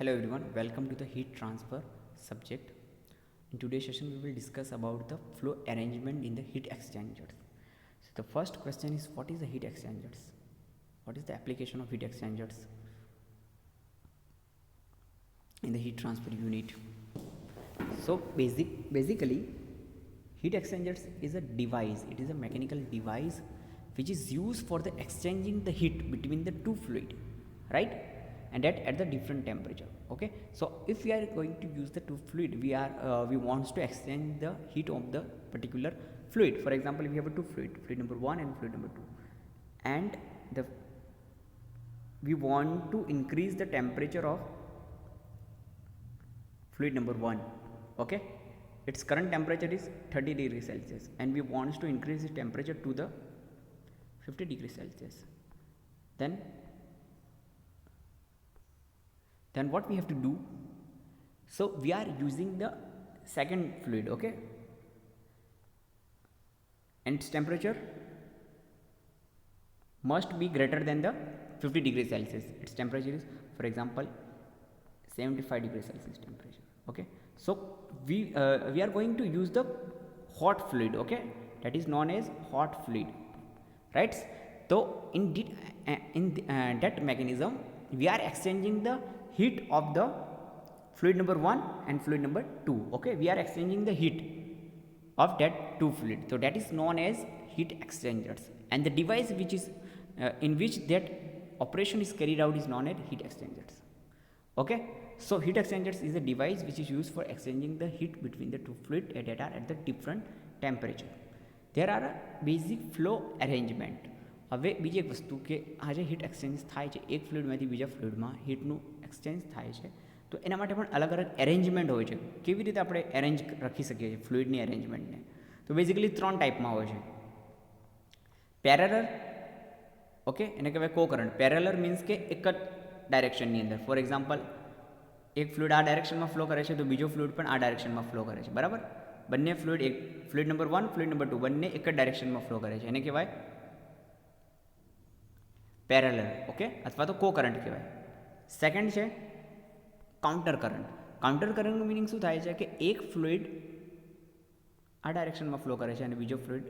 Hello everyone, welcome to the heat transfer subject. In today's session we will discuss about the flow arrangement in the heat exchangers. So the first question is, what is the heat exchangers? What is the application of heat exchangers in the heat transfer unit? So basically heat exchangers is a device, it is a mechanical device which is used for the exchanging the heat between the two fluid, right? And that at the different temperature. Okay, so if we are going to use the two fluid, we wants to exchange the heat of the particular fluid. For example, we have a two fluid number 1 and fluid number 2, and we want to increase the temperature of fluid number 1. Okay, its current temperature is 30 degrees Celsius and we wants to increase the temperature to the 50 degrees Celsius. Then what we have to do? So we are using the second fluid, okay, and its temperature must be greater than the 50 degrees Celsius. Its temperature is, for example, 75 degrees Celsius temperature. Okay, so we are going to use the hot fluid, okay, that is known as hot fluid, right? So in that mechanism we are exchanging the heat of the fluid number 1 and fluid number 2. Okay, we are exchanging the heat of that two fluid, so that is known as heat exchangers, and the device which is in which that operation is carried out is known as heat exchangers. Okay, so heat exchangers is a device which is used for exchanging the heat between the two fluid that are at the different temperature. There are a basic flow arrangement. હવે બીજી એક વસ્તુ કે આ જે heat exchange થાય છે એક ફ્લુઇડમાંથી બીજા ફ્લુઇડમાં હીટનું એક્સચેન્જ થાય છે, તો એના માટે પણ અલગ અલગ એરેન્જમેન્ટ હોય છે. કેવી રીતે આપણે એરેન્જ રાખી શકીએ છીએ ફ્લુઇડની એરેન્જમેન્ટને? તો બેઝિકલી 3 ટાઈપમાં હોય છે. પેરેલર, ઓકે, એને કહેવાય કો કરંટ. પેરેલર મીન્સ કે એક જ ડાયરેક્શનની અંદર. ફોર એક્ઝામ્પલ, એક ફ્લુઇડ આ ડાયરેક્શનમાં ફ્લો કરે છે તો બીજો ફ્લુઇડ પણ આ ડાયરેક્શનમાં ફ્લો કરે છે, બરાબર? બંને ફ્લુઇડ, એક ફ્લુઇડ નંબર 1 ફ્લુઇડ નંબર 2 બંને એક જ ડાયરેક્શનમાં ફ્લો કરે છે, એને કહેવાય પેરેલર, ઓકે, અથવા તો કો કરંટ કહેવાય. સેકન્ડ છે કાઉન્ટર કરંટ. કાઉન્ટર કરંટનું મિનિંગ શું થાય છે કે એક ફ્લુઇડ આ ડાયરેક્શનમાં ફ્લો કરે છે અને બીજો ફ્લુઇડ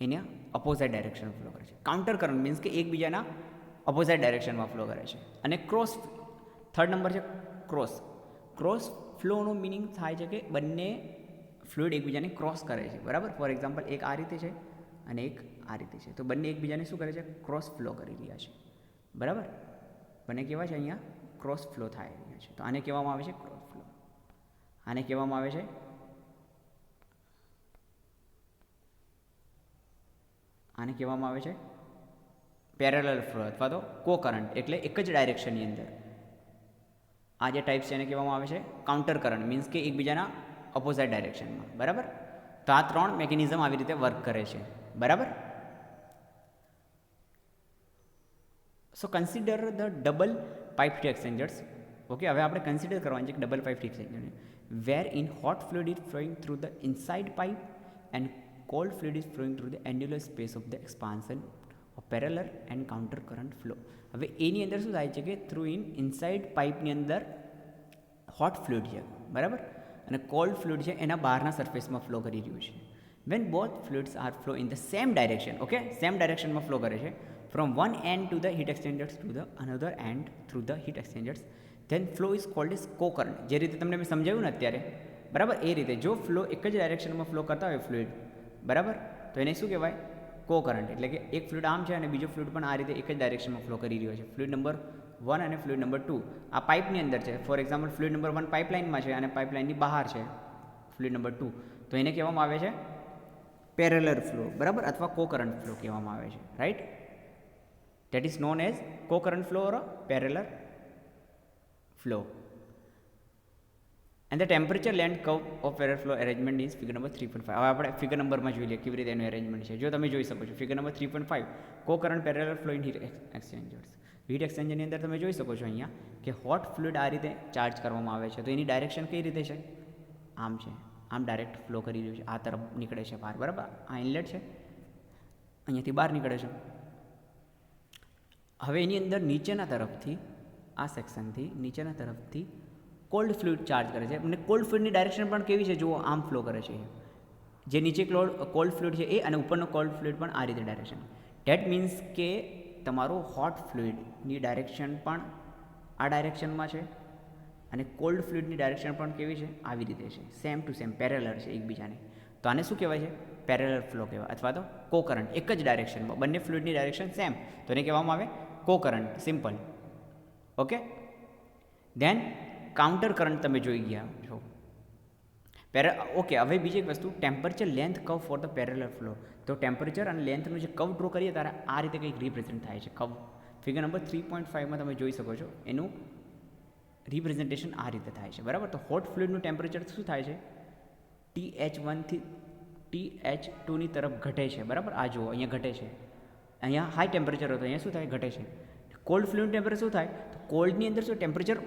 એના અપોઝિટ ડાયરેક્શનમાં ફ્લો કરે છે. કાઉન્ટર કરંટ મીન્સ કે એકબીજાના અપોઝિટ ડાયરેક્શનમાં ફ્લો કરે છે. અને ક્રોસ, થર્ડ નંબર છે ક્રોસ. ક્રોસ ફ્લોનો મિનિંગ થાય છે કે બંને ફ્લુઇડ એકબીજાને ક્રોસ કરે છે, બરાબર? ફોર એક્ઝામ્પલ, એક આ રીતે છે અને એક આ રીતે છે, તો બંને એકબીજાને શું કરે છે? ક્રોસ ફ્લો કરી રહ્યા છે, બરાબર? બંને કેવા છે? અહીંયા ક્રોસ ફ્લો થાય રહ્યા છે, તો આને કહેવામાં આવે છે ક્રોસ ફ્લો. આને કહેવામાં આવે છે પેરેલલ ફ્લો અથવા તો કો કરંટ, એટલે એક જ ડાયરેક્શનની અંદર. આ જે ટાઈપ છે એને કહેવામાં આવે છે કાઉન્ટર કરંટ, મીન્સ કે એકબીજાના ઓપોઝિટ ડાયરેક્શનમાં, બરાબર? તો આ 3 મેકેનિઝમ આવી રીતે વર્ક કરે છે, બરાબર? So consider the double pipe heat exchangers. Okay, હવે આપણે કન્સિડર કરવાની છે કે double pipe heat exchanger where in hot fluid is flowing through the inside pipe and cold fluid is flowing through the annular space of the expansion of parallel and counter current flow. હવે એની અંદર શું થાય છે કે through inside પાઇપની અંદર hot fluid છે, બરાબર, અને કોલ્ડ ફ્લુઇડ છે એના બહારના સરફેસમાં ફ્લો કરી રહ્યું છે. When both fluids are flow in the same direction, okay, same ડાયરેક્શનમાં ફ્લો કરે છે from one end to the heat exchangers to the another end through the heat exchangers, then flow is cold is co current. જે રીતે તમને મેં સમજાવ્યું ને અત્યારે, બરાબર, એ રીતે જો ફ્લો એક જ ડાયરેક્શનમાં ફ્લો કરતા હોય ફ્લુઇડ, બરાબર, તો એને શું કહેવાય? કો કરંટ. એટલે કે એક ફ્લુઇડ આમ છે અને બીજો ફ્લુઇડ પણ આ રીતે એક જ ડાયરેક્શનમાં ફ્લો કરી રહ્યો છે. ફ્લુઇડ નંબર 1 અને ફ્લુઇડ નંબર 2 આ પાઇપની અંદર છે. ફોર એક્ઝામ્પલ, ફ્લુઇડ નંબર 1 પાઇપલાઇનમાં છે અને પાઇપલાઇનની બહાર છે ફ્લુઇડ નંબર 2, તો એને કહેવામાં આવે છે પેરેલર ફ્લો, બરાબર, અથવા કો કરંટ ફ્લો કહેવામાં આવે છે, right? That is known as co current flow or parallel flow. And the temperature land curve of parallel flow arrangement is figure number 3.5. હવે આપણે ફિગર નંબરમાં જોઈ લઈએ કેવી રીતે એનું અરેન્જમેન્ટ છે. જો તમે જોઈ શકો છો figure number 3.5, co current parallel flow in heat exchangers. Heat એક્સચેન્જરની અંદર તમે જોઈ શકો છો અહીંયા કે હોટ ફ્લુઇડ આ રીતે ચાર્જ કરવામાં આવે છે, તો એની ડાયરેક્શન કઈ રીતે છે? આમ છે, આમ ડાયરેક્ટ ફ્લો કરી રહ્યું છે, આ તરફ નીકળે છે બહાર, બરાબર? આ ઇનલેટ છે, અહીંયાથી બહાર નીકળે છે. હવે એની અંદર નીચેના તરફથી આ સેક્શનથી નીચેના તરફથી કોલ્ડ ફ્લુઇડ ચાર્જ કરે છે અને કોલ્ડ ફ્લુઇડની ડાયરેક્શન પણ કેવી છે જુઓ, આમ ફ્લો કરે છે. જે નીચે કોલ્ડ ફ્લુઇડ છે એ અને ઉપરનો કોલ્ડ ફ્લુઇડ પણ આ રીતે ડાયરેક્શન. ડેટ મીન્સ કે તમારું હોટ ફ્લુઇડની ડાયરેક્શન પણ આ ડાયરેક્શનમાં છે અને કોલ્ડ ફ્લુઇડની ડાયરેક્શન પણ કેવી છે, આવી રીતે છે, સેમ ટુ સેમ પેરેલર છે એકબીજાને. તો આને શું કહેવાય છે, પેરેલર ફ્લો કહેવાય અથવા તો કો કરંટ. એક જ ડાયરેક્શનમાં બંને ફ્લુઇડની ડાયરેક્શન સેમ, તો એને કહેવામાં આવે cocurrent, simple. Okay. Then counter current તમે જોઈ ગયા છો. ઓકે, હવે બીજી એક વસ્તુ, temperature length curve for the parallel flow. તો ટેમ્પરેચર અને લેન્થનું જે કર્વ ડ્રો કરીએ ત્યારે આ રીતે કંઈક રિપ્રેઝેન્ટ થાય છે કર્વ. ફિગર નંબર 3.5માં તમે જોઈ શકો છો, એનું રિપ્રેઝન્ટેશન આ રીતે થાય છે, બરાબર. તો હોટ ફ્લુઇડનું ટેમ્પરેચર શું થાય છે, TH1 થી TH2ની તરફ ઘટે છે, બરાબર. આ જુઓ અહીંયા ઘટે છે, અહીંયા હાઈ ટેમ્પરેચર હતું, અહીંયા શું થાય, ઘટે છે. કોલ્ડ ફ્લુઇડ ટેમ્પરેચર શું થાય, તો કોલ્ડની અંદર શું ટેમ્પરેચર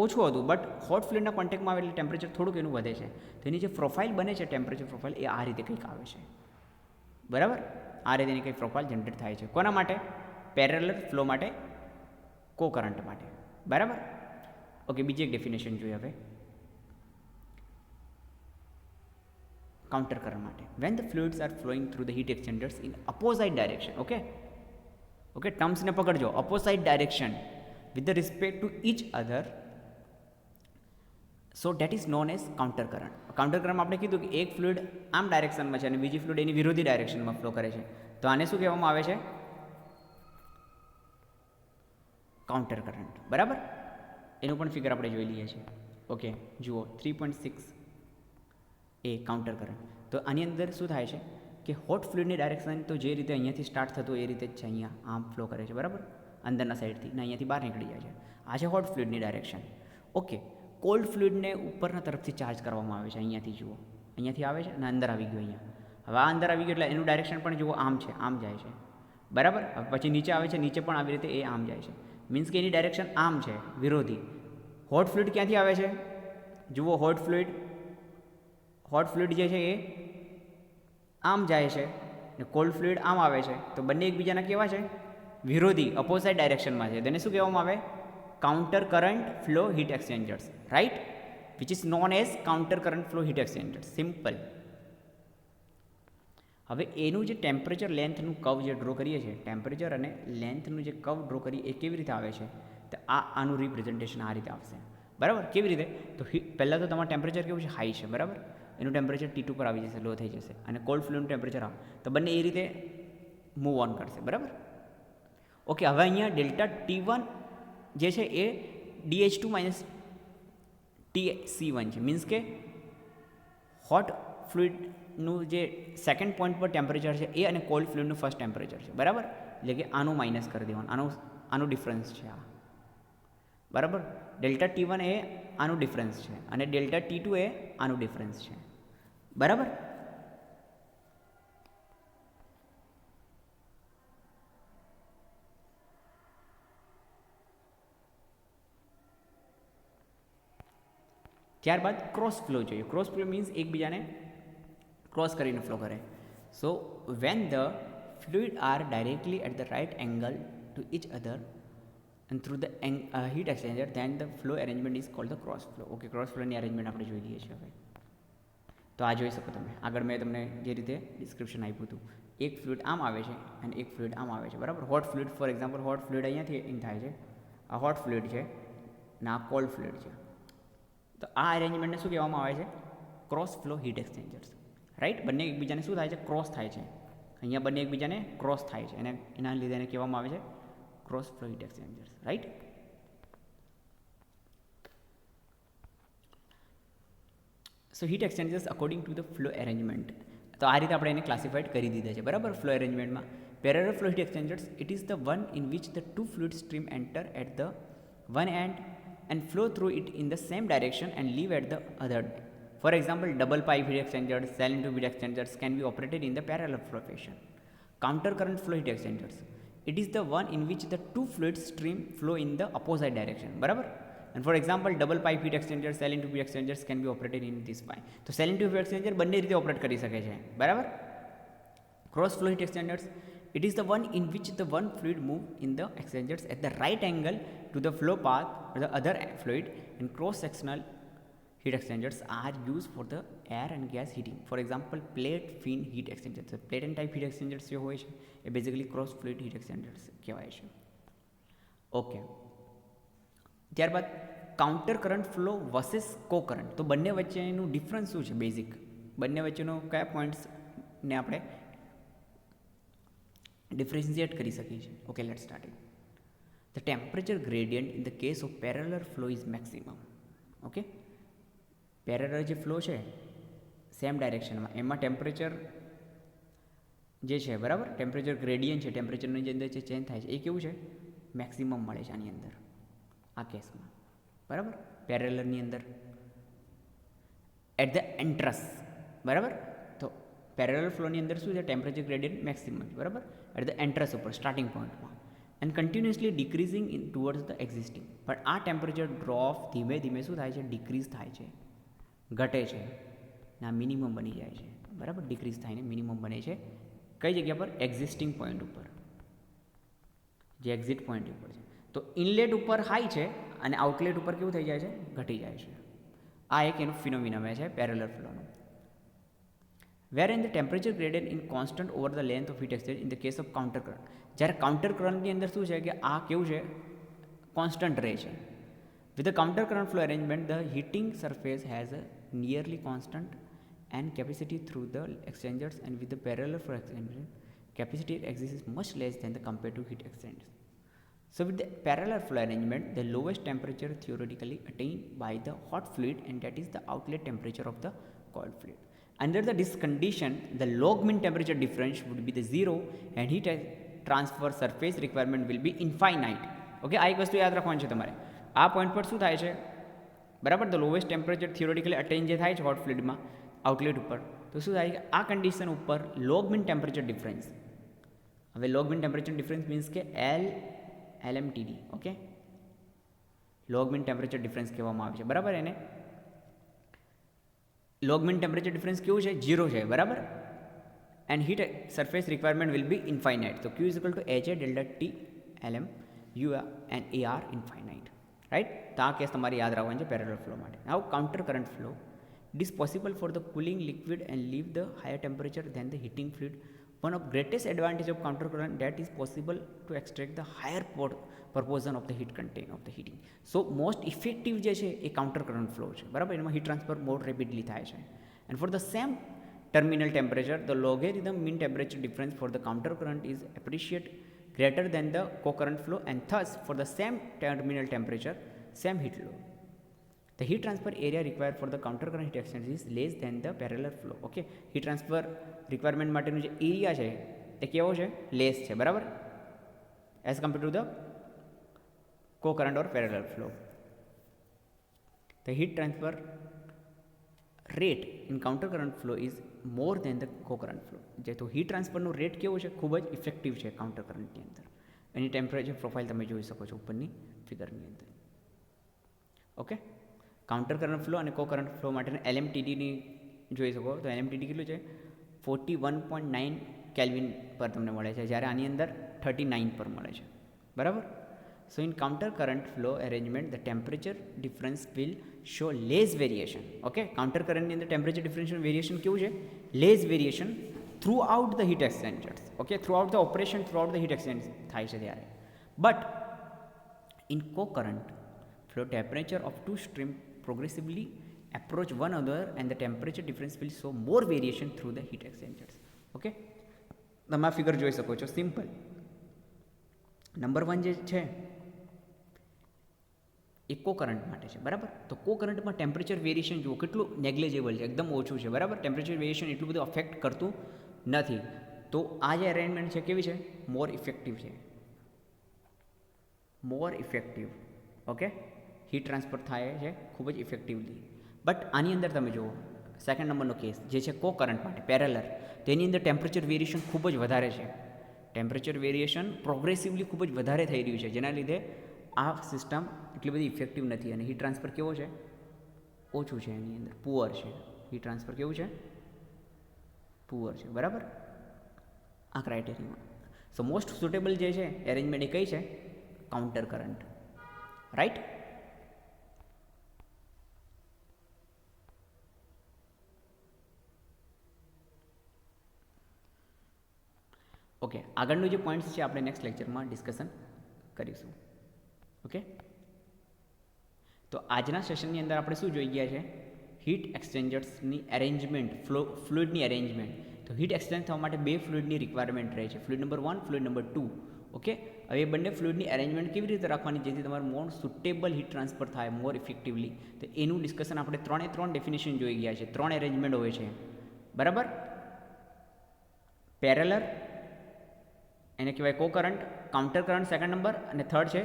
ઓછું હતું, બટ હોટ ફ્લુઇડના કોન્ટેક્ટમાં આવે એટલે ટેમ્પરેચર થોડુંક એનું વધે છે. તો એની જે પ્રોફાઇલ બને છે, ટેમ્પરેચર પ્રોફાઇલ, એ આ રીતે કંઈક આવે છે, બરાબર. આ રીતે એની કંઈક પ્રોફાઇલ જનરેટ થાય છે. કોના માટે, પેરેલર ફ્લો માટે, કો કરંટ માટે, બરાબર. ઓકે, બીજી એક ડેફિનેશન જોઈએ હવે કાઉન્ટર કરંટ માટે. When the fluids are flowing through the heat exchangers in opposite direction. Okay okay, ટર્મ્સને પકડજો. Opposite direction with the respect to each other, so that is known as counter current. Counter કરંટમાં આપણે કીધું કે એક fluid આમ ડાયરેક્શનમાં છે અને બીજી ફ્લુઇડ એની વિરોધી ડાયરેક્શનમાં ફ્લો કરે છે, તો આને શું કહેવામાં આવે છે, કાઉન્ટર કરંટ, બરાબર. એનું પણ ફિગર આપણે જોઈ લઈએ છીએ. ઓકે, જુઓ 3.6 એ કાઉન્ટર કરંટ. તો આની અંદર શું થાય છે કે હોટ ફ્લુઇડની ડાયરેક્શન તો જે રીતે અહીંયાથી સ્ટાર્ટ થતું એ રીતે જ છે, અહીંયા આમ ફ્લો કરે છે, બરાબર, અંદરના સાઈડથી ને અહીંયાથી બહાર નીકળી જાય છે. આ છે હોટ ફ્લુઇડની ડાયરેક્શન. ઓકે, કોલ્ડ ફ્લુઇડને ઉપરના તરફથી ચાર્જ કરવામાં આવે છે, અહીંયાથી જુઓ, અહીંયાથી આવે છે અને અંદર આવી ગયું અહીંયા. હવે આ અંદર આવી ગયું એટલે એનું ડાયરેક્શન પણ જુઓ આમ છે, આમ જાય છે, બરાબર. પછી નીચે આવે છે, નીચે પણ આવી રીતે એ આમ જાય છે, મીન્સ કે એની ડાયરેક્શન આમ છે, વિરોધી. હોટ ફ્લુઇડ ક્યાંથી આવે છે, જુઓ, હોટ ફ્લુઇડ જે છે એ આમ જાય છે ને કોલ્ડ ફ્લુઇડ આમ આવે છે, તો બંને એકબીજાના કેવા છે, વિરોધી, અપોઝાઇટ ડાયરેક્શનમાં છે. તેને શું કહેવામાં આવે, counter current flow heat exchangers, right, which is known as counter current flow heat exchangers, simple. હવે એનું જે ટેમ્પરેચર લેન્થનું કર્વ જે ડ્રો કરીએ છીએ, ટેમ્પરેચર અને લેન્થનું જે કર્વ ડ્રો કરીએ એ કેવી રીતે આવે છે, તો આનું રિપ્રેઝન્ટેશન આ રીતે આવશે, બરાબર. કેવી રીતે, તો પહેલાં તો તમારું ટેમ્પરેચર કેવું છે, હાઈ છે, બરાબર. એનું ટેમ્પરેચર T2 પર આવી જશે, લો થઈ જશે, અને કોલ્ડ ફ્લુઇડનું ટેમ્પરેચર આવે, તો બંને એ રીતે મૂવ ઓન કરશે, બરાબર. ઓકે, હવે અહીંયા ડેલ્ટા T1 જે છે એ DH2 માઇનસ TC1 છે, મીન્સ કે હોટ ફ્લુઇડનું જે સેકન્ડ પોઈન્ટ પર ટેમ્પરેચર છે એ અને કોલ્ડ ફ્લુઇડનું ફર્સ્ટ ટેમ્પરેચર છે, બરાબર. એટલે કે આનું માઇનસ કરી દેવાનું, આનું ડિફરન્સ છે આ, બરાબર. ડેલ્ટા T1 એ આનું ડિફરન્સ છે અને ડેલ્ટા T2 એ આનું ડિફરન્સ છે, બરાબર. ત્યારબાદ ક્રોસ ફ્લો જોઈએ. ક્રોસ ફ્લો મીન્સ એકબીજાને ક્રોસ કરીને ફ્લો કરે. So when the fluid are directly at the right angle to each other and through the heat exchanger, then the flow arrangement is called the cross flow. Okay, cross ફ્લોની arrangement આપણે જોઈ લઈએ છીએ હવે. તો આ જોઈ શકો તમે, આગળ મેં તમને જે રીતે ડિસ્ક્રિપ્શન આપ્યું હતું, એક ફ્લુઇડ આમ આવે છે અને એક ફ્લુઇડ આમ આવે છે, બરાબર. Hot fluid, for example, hot fluid અહીંયાથી ઇન થાય છે, આ હોટ ફ્લુઇડ છે ને આ કોલ્ડ ફ્લુઇડ છે. તો આ અરેન્જમેન્ટને શું કહેવામાં આવે છે, cross flow heat exchangers, right. બંને એકબીજાને શું થાય છે, ક્રોસ થાય છે, અહીંયા બંને એકબીજાને ક્રોસ થાય છે અને એના લીધે એને કહેવામાં આવે છે cross flow heat exchangers, right. So heat exchangers according to the flow arrangement, તો આ રીતે આપણે એને ક્લાસિફાઈડ કરી દીધા છે, બરાબર. ફ્લો અરેન્જમેન્ટમાં parallel flow heat exchangers, it is the one in which the two fluid stream enter at the one end and flow through it in the same direction and leave at the other. For example, double pipe heat exchangers, silent tube heat exchangers can be operated in the parallel flow fashion. Counter current flow heat exchangers, it is the one in which the two fluid stream flow in the opposite direction, બરાબર. And for example, double pipe heat exchangers, silent tube heat exchangers can be operated in this way. તો silent tube heat exchanger બંને રીતે operate કરી શકે છે, બરાબર. Cross flow heat exchangers, It is the one in which the one fluid move in the exchangers at the right angle to the flow path of the other fluid, and cross-sectional heat exchangers are used for the air and gas heating. For example, plate fin heat exchangers. So plate and type heat exchangers જે હોય છે એ basically cross fluid heat exchangers કહેવાય છે. Okay, ત્યારબાદ counter current flow versus co current. તો બંને વચ્ચેનું ડિફરન્સ શું છે બેઝિક, બંને વચ્ચેનો કયા પોઈન્ટ્સને આપણે ડિફરન્શિએટ કરી શકીએ છીએ. Okay, late start it. The temperature gradient in the case of parallel flow is maximum. Okay, parallel જે ફ્લો છે સેમ ડાયરેક્શનમાં, એમાં ટેમ્પરેચર જે છે બરાબર, ટેમ્પરેચર ગ્રેડિયન્ટ છે, ટેમ્પરેચરની જે અંદર જે ચેન્જ થાય છે એ કેવું છે, મેક્સિમમ મળે છે આની અંદર, આ કેસમાં બરાબર, પેરેલરની અંદર એટ ધ એન્ટ્રસ બરાબર. તો પેરેલર ફ્લોની અંદર શું છે, ટેમ્પરેચર ગ્રેડિયન્ટ મેક્સિમમ છે બરાબર, એટ ધ એન્ટ્રસ ઉપર સ્ટાર્ટિંગ પોઈન્ટમાં, and continuously decreasing in towards the existing. પણ આ ટેમ્પરેચર ડ્રોપ ધીમે ધીમે શું થાય છે, ડિક્રીઝ થાય છે, ઘટે છે, ના મિનિમમ બની જાય છે બરાબર, ડિક્રીઝ થઈને મિનિમમ બને છે કઈ જગ્યા પર, એક્ઝિસ્ટિંગ પોઈન્ટ ઉપર, જે એક્ઝિટ પોઈન્ટ ઉપર છે. તો ઇનલેટ ઉપર હાઈ છે અને આઉટલેટ ઉપર કેવું થઈ જાય છે, ઘટી જાય છે. આ એક એનું ફિનોમિનમ છે parallel ફ્લોનું. wherein the temperature gradient in constant over the length of heat exchange in the case of counter current. જ્યારે કાઉન્ટર કરંટની અંદર શું છે કે આ કેવું છે, કોન્સ્ટન્ટ રહે છે. with the counter current flow arrangement, the heating surface has a nearly constant and capacity through the exchangers, and with the parallel flow exchanger, capacity exists is much less than the compared to heat exchangers. So with the parallel flow arrangement, the lowest temperature theoretically attained by the hot fluid, and that is the outlet temperature of the cold fluid. Under this condition, the log mean temperature difference would be the zero, and heat transfer surface requirement will be infinite. Okay, આ એક વસ્તુ યાદ રાખવાની છે તમારે. આ point પર શું થાય છે બરાબર, ધ લોવેસ્ટ ટેમ્પરેચર થિયોરેટિકલી અટેન જે થાય છે હોટ ફ્લુઇડમાં આઉટલેટ ઉપર, તો શું થાય છે, આ કન્ડિશન ઉપર લોગ મીન ટેમ્પરેચર ડિફરન્સ. હવે log mean temperature difference means કે LMTD. Okay, log mean temperature difference કહેવામાં આવે છે બરાબર. એને લોગ મીન ટેમ્પરેચર ડિફરન્સ કેવું છે, 0 છે બરાબર, and heat surface requirement will be infinite. તો Q is equal to HA delta T LM U and AR infinite, right. તો આ કેસ તમારે યાદ રાખવાનું છે પેરેલલ ફ્લો માટે. Now counter current flow. It is possible for the cooling liquid and leave the higher temperature than the heating fluid. One of greatest advantage of counter current that is possible to extract the higher proportion of the heat content of the heating. So most effective જે છે એ counter current flow છે બરાબર, એમાં heat transfer મોર rapidly થાય છે. and for the same terminal temperature, the logarithm mean temperature difference for the counter current is appreciate greater than the co-current flow, and thus for the same terminal temperature, same heat load, the heat transfer area required for the counter current heat exchange is less than the parallel flow. Okay, heat transfer requirement માટેનું જે area છે એ કેવો છે, less છે બરાબર, as compare to the કો current or parallel flow. The heat transfer rate in counter current flow is more than the co current flow. જે તો હીટ ટ્રાન્સફરનો રેટ કેવો છે, ખૂબ જ ઇફેક્ટિવ છે કાઉન્ટર કરંટની અંદર. એની ટેમ્પરેચર પ્રોફાઇલ તમે જોઈ શકો છો ઉપરની ફિગરની અંદર. ઓકે, કાઉન્ટર કરંટ ફ્લો અને કો કરંટ ફ્લો માટેના LMTDની જોઈ શકો તો LMTD કેટલું છે, 41.9 કેલ્વિન પર તમને મળે છે, જ્યારે આની અંદર 39 પર મળે છે બરાબર. So in counter current flow arrangement, the temperature difference will show less variation. Okay, counter કરંટની અંદર ટેમ્પરેચર ડિફરન્સનું વેરિએશન કેવું છે, less variation throughout the heat exchangers. Okay, throughout the operation, throughout the heat exchange થાય છે ત્યારે. But in cocurrent flow, temperature of two stream progressively approach one another, and the temperature difference will show more variation through the heat exchangers. Okay, તમે આ figure જોઈ શકો છો, simple. Number 1 જે છે એ કો કરંટ માટે છે બરાબર. તો કો કરંટમાં ટેમ્પરેચર વેરિએશન જુઓ કેટલું નેગ્લેજેબલ છે, એકદમ ઓછું છે બરાબર, ટેમ્પરેચર વેરિએશન એટલું બધું અફેક્ટ કરતું નથી. તો આ જે અરેન્જમેન્ટ છે કેવી છે, મોર ઇફેક્ટિવ છે, મોર ઇફેક્ટિવ. ઓકે, હીટ ટ્રાન્સફર થાય છે ખૂબ જ ઇફેક્ટિવલી. બટ આની અંદર તમે જુઓ સેકન્ડ નંબરનો કેસ જે છે કો કરંટ માટે પેરેલર, તેની અંદર ટેમ્પરેચર વેરિએશન ખૂબ જ વધારે છે. ટેમ્પરેચર વેરિએશન પ્રોગ્રેસિવલી ખૂબ જ વધારે થઈ રહ્યું છે, જેના લીધે આ સિસ્ટમ એટલી બધી ઇફેક્ટિવ નથી, અને હીટ ટ્રાન્સફર કેવો છે, ઓછું છે એની અંદર, પુઅર છે. હીટ ટ્રાન્સફર કેવું છે, પુઅર છે બરાબર આ ક્રાઇટેરિયામાં. સો મોસ્ટ સુટેબલ જે છે એરેન્જમેન્ટ એ કઈ છે? Counter current, right? ઓકે, આગળનું જે પોઈન્ટ્સ છે આપણે નેક્સ્ટ લેક્ચરમાં ડિસ્કશન કરીશું. ઓકે, તો આજના સેશનની અંદર આપણે શું જોઈ ગયા છે? હીટ એક્સચેન્જર્સની એરેન્જમેન્ટ, ફ્લુઇડની એરેન્જમેન્ટ. તો હીટ એક્સચેન્જ થવા માટે બે ફ્લુઇડની રિક્વાયરમેન્ટ રહે છે, fluid number 1, fluid number 2. Okay, હવે એ બંને ફ્લુઇડની એરેન્જમેન્ટ કેવી રીતે રાખવાની જેથી તમારું મોર સુટેબલ હીટ ટ્રાન્સફર થાય મોર ઇફેક્ટિવલી, તો એનું ડિસ્કશન આપણે 3 ડેફિનેશન જોઈ ગયા છે. 3 એરેન્જમેન્ટ હોય છે, બરાબર? પેરેલર, એને કહેવાય કો current, counter current second number, અને થર્ડ છે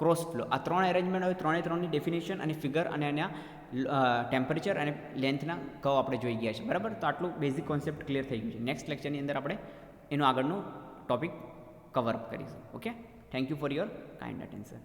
ક્રોસ ફ્લો. આ 3 એરેન્જમેન્ટ હોય, 3ની ડેફિનેશન અને ફિગર અને એના ટેમ્પરેચર અને લેન્થના કર્વ આપણે જોઈ ગયા છે, બરાબર? તો આટલું બેઝિક કોન્સેપ્ટ ક્લિયર થઈ ગયું છે. નેક્સ્ટ લેક્ચરની અંદર આપણે એનું આગળનું ટોપિક કવર અપ કરીશું. Okay, thank you for your kind attention.